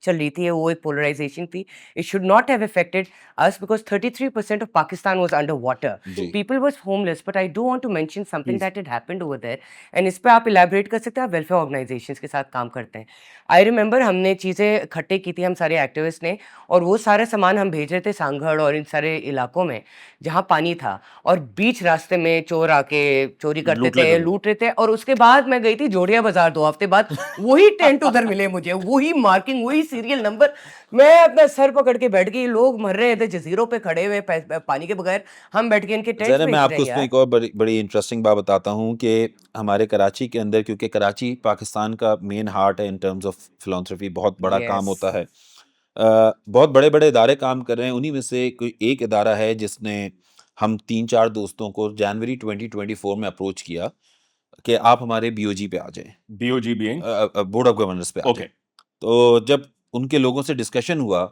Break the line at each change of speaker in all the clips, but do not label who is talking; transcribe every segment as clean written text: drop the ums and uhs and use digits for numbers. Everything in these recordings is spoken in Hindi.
चल रही थी, वो एक पोलराइजेशन थी, it should not have affected us because 33% of Pakistan was underwater. People was homeless, but I do want to mention something that had happened over there, and इस पे आप elaborate कर सकते हैं, आप welfare organizations के साथ काम करते हैं. I remember हमने चीज़ें इकट्ठे की थी हम सारे एक्टिविस्ट ने, और वो सारा सामान हम भेज रहे थे सांगड़ और इन सारे इलाकों में जहाँ पानी था, और बीच रास्ते में चोर आके चोरी करते थे, लूट रहे थे, और उसके बाद मैं गई थी जोड़िया बाजार 2 हफ्ते बाद, वही टेंट उधर मिले मुझे, वही मार्किंग, वही सीरियल नंबर, मैं अपना सर पकड़ के बैठ गई, लोग मर रहे थे जजीरों पे खड़े हुए पानी के बगैर, हम बैठ के इनके टेंट
मैं आपको उसमें एक और बड़ी इंटरेस्टिंग बात बताता हूँ कि हमारे कराची के अंदर, क्योंकि कराची पाकिस्तान का मेन हार्ट है इन टर्म्स ऑफ फिलॉन्थ्रफी, बहुत बड़ा काम होता है, बहुत बड़े बड़े इदारे काम कर रहे हैं, उन्हीं में से कोई एक इदारा है जिसने हम 3-4 दोस्तों को जनवरी 2024 में अप्रोच किया कि आप हमारे बीओजी पे आ जाएं, BOG being board of governors पे आ जाएं। तो जब उनके लोगों से डिस्कशन हुआ,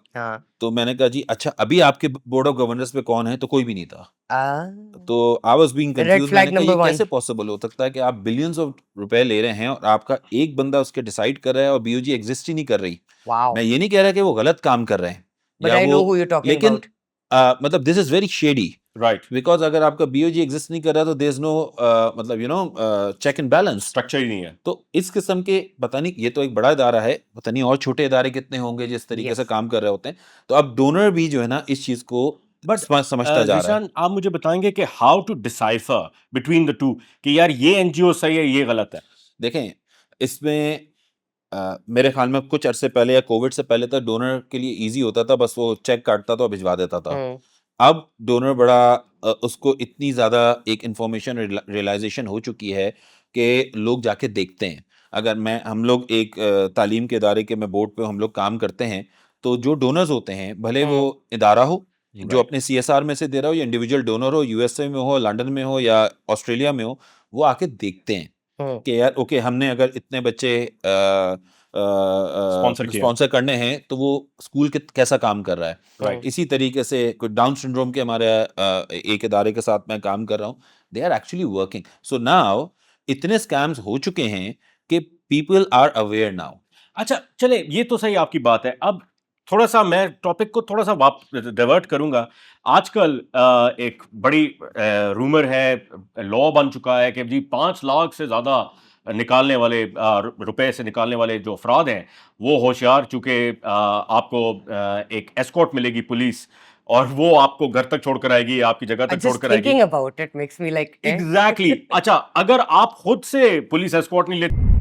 तो मैंने कहा जी अच्छा अभी आपके बोर्ड ऑफ गवर्नर्स पे कौन है, तो कोई भी नहीं था। तो आई वाज बीइंग कंफ्यूज, मैंने कहा ये कैसे पॉसिबल हो सकता है कि आप बिलियंस ऑफ रुपए ले रहे हैं और आपका एक बंदा उसके डिसाइड कर रहा है और बीओजी एग्जिस्ट ही नहीं कर रही। मैं ये नहीं कह रहा कि वो गलत काम कर रहे हैं, लेकिन मतलब this is very shady, right, because अगर आपका बीओजी एग्जिस्ट नहीं कर रहा तो देयर इज नो मतलब चेक एंड बैलेंस, स्ट्रक्चर ही नहीं है। तो इस किस्म के, पता नहीं, ये तो एक बड़ा इदारा है, पता नहीं और छोटे इदारे कितने होंगे जिस तरीके से काम कर रहे होते हैं। तो अब डोनर भी जो है ना इस चीज को समझता जा रहा है।
आप मुझे बताएंगे कि how to decipher between the two, कि यार ये एनजीओ सही है, ये गलत है।
देखें, इसमें मेरे ख्याल में कुछ अरसे पहले या कोविड से पहले तक डोनर के लिए इजी होता था, बस वो चेक काटता था और भिजवा देता था। अब डोनर बड़ा उसको इतनी ज़्यादा एक इंफॉर्मेशन रियलाइजेशन हो चुकी है कि लोग जाके देखते हैं। अगर हम लोग एक तालीम के इदारे के में बोर्ड पे हम लोग काम करते हैं, तो जो डोनर्स होते हैं, भले वो इदारा हो जो अपने CSR में से दे रहा हो, या इंडिविजुअल डोनर हो, यूएसए में हो, लंदन में हो या ऑस्ट्रेलिया में हो, वो आके देखते हैं कि यार ओके हमने अगर इतने बच्चे स्पॉन्सर करने हैं तो वो स्कूल कैसा काम कर रहा है।
Right.
इसी तरीके से कोई डाउन सिंड्रोम के हमारे एक इदारे के साथ मैं काम कर रहा हूँ, they are actually working. So now इतने स्कैम्स हो चुके हैं कि पीपल आर अवेयर नाउ।
अच्छा चले, ये तो सही आपकी बात है। अब थोड़ा सा मैं टॉपिक को थोड़ा सा डाइवर्ट करूंगा। आजकल एक बड़ी रूमर है, लॉ बन चुका है कि जी 5 लाख से ज़्यादा निकालने वाले रुपए से निकालने वाले जो अफराद हैं वो होशियार, चूंकि आपको एक एस्कॉर्ट मिलेगी पुलिस और वो आपको घर तक छोड़कर आएगी, आपकी जगह तक छोड़कर आएगी।
Thinking about it makes me like
exactly. अच्छा, अगर आप खुद से पुलिस एस्कॉर्ट नहीं लेते